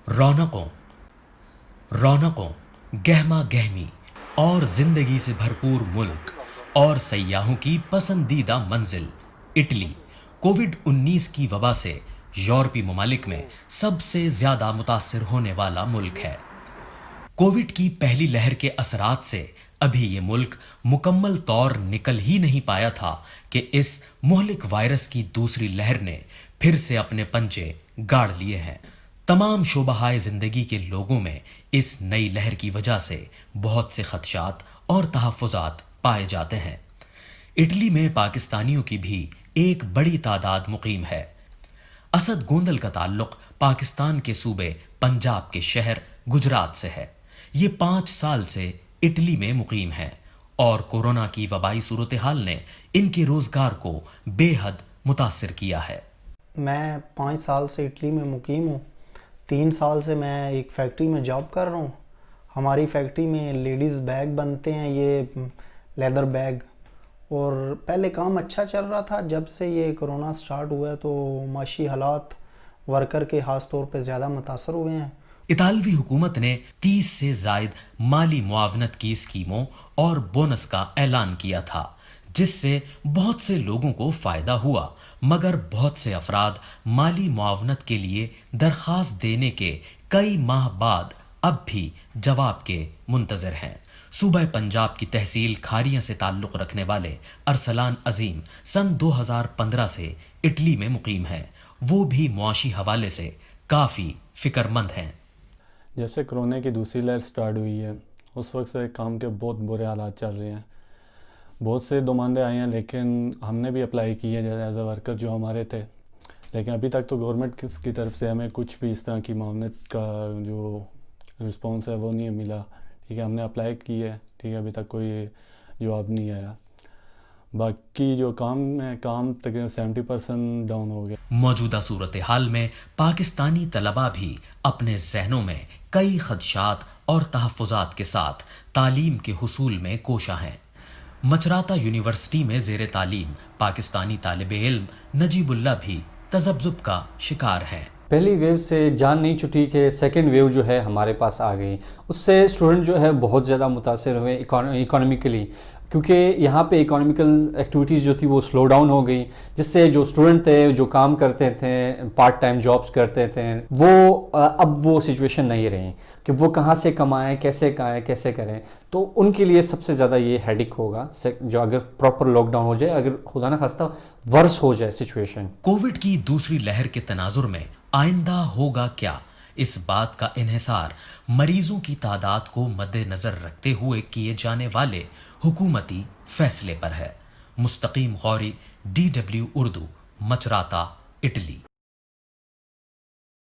रौनकों रौनकों गहमा गहमी और जिंदगी से भरपूर मुल्क और सयाहों की पसंदीदा मंजिल इटली कोविड-19 की वबा से यूरोपीय ममालिक में सबसे ज्यादा मुतासिर होने वाला मुल्क है। कोविड की पहली लहर के असरात से अभी ये मुल्क मुकम्मल तौर निकल ही नहीं पाया था कि इस मुहलिक वायरस की दूसरी लहर ने फिर से अपने पंजे गाड़ लिए हैं। तमाम शोबाहाए जिंदगी के लोगों में इस नई लहर की वजह से बहुत से खदशात और तहफ़्फ़ुज़ात पाए जाते हैं। इटली में पाकिस्तानियों की भी एक बड़ी तादाद मुकीम है। असद गोंदल का ताल्लुक पाकिस्तान के सूबे पंजाब के शहर गुजरात से है। ये 5 साल से इटली में मुकीम हैं और कोरोना की वबाई सूरत हाल ने इनके रोजगार को बेहद मुतासिर किया है। मैं 5 साल से इटली में मुकीम हूँ। 3 साल से मैं एक फैक्ट्री में जॉब कर रहा हूँ। हमारी फैक्ट्री में लेडीज़ बैग बनते हैं, ये लेदर बैग, और पहले काम अच्छा चल रहा था। जब से ये कोरोना स्टार्ट हुआ है तो माशी हालात वर्कर के ख़ास तौर पे ज़्यादा मुतासर हुए हैं। इतालवी हुकूमत ने 30 से ज़ायद माली मुआवनत की स्कीमों और बोनस का ऐलान किया था, जिससे बहुत से लोगों को फ़ायदा हुआ, मगर बहुत से अफराद माली मुआवनत के लिए दरख्वास्त देने के कई माह बाद अब भी जवाब के मुंतज़र हैं। सूबा पंजाब की तहसील खारियां से ताल्लुक़ रखने वाले अरसलान अजीम सन 2015 से इटली में मुकीम हैं। वो भी मुआशी हवाले से काफ़ी फ़िक्रमंद हैं। जब से कोरोना की दूसरी लहर स्टार्ट हुई है उस वक्त से काम के बहुत बुरे हालात चल रहे हैं। बहुत से नुमाइंदे आए हैं, लेकिन हमने भी अप्लाई किए एज ए वर्कर जो हमारे थे, लेकिन अभी तक तो गवर्नमेंट की तरफ से हमें कुछ भी इस तरह की मामलत का जो रिस्पॉन्स है वो नहीं मिला। ठीक है, हमने अप्लाई की है, ठीक है, अभी तक कोई जवाब नहीं आया। बाकी जो काम है, काम तकरीबन 70% डाउन हो गया। मौजूदा सूरत हाल में पाकिस्तानी तलबा भी अपने जहनों में कई खदशात और तहफ़्फ़ुज़ात के साथ तालीम के हुसूल में कोशा हैं। मचराता यूनिवर्सिटी में ज़ेरे तालीम पाकिस्तानी तालिबे इल्म नजीबुल्लाह भी तज़ब्ज़ुब का शिकार हैं। पहली वेव से जान नहीं छुटी कि सेकेंड वेव जो है हमारे पास आ गई। उससे स्टूडेंट जो है बहुत ज़्यादा मुतासिर हुए इकोनॉमिकली, क्योंकि यहाँ पे इकोनॉमिकल एक्टिविटीज़ जो थी वो स्लो डाउन हो गई, जिससे जो स्टूडेंट थे, जो काम करते थे, पार्ट टाइम जॉब्स करते थे, वो अब वो सिचुएशन नहीं रही कि वो कहाँ से कमाएं, कैसे करें। तो उनके लिए सबसे ज़्यादा ये हेडिक होगा जो अगर प्रॉपर लॉकडाउन हो जाए, अगर खुदा न खास्ता वर्स हो जाए सिचुएशन। कोविड की दूसरी लहर के तनाजुर में आइंदा होगा क्या, इस बात का इन्हिसार मरीजों की तादाद को मद्देनजर रखते हुए किए जाने वाले हुकूमती फैसले पर है। मुस्तकीम गौरी, DW उर्दू, मचराता, इटली।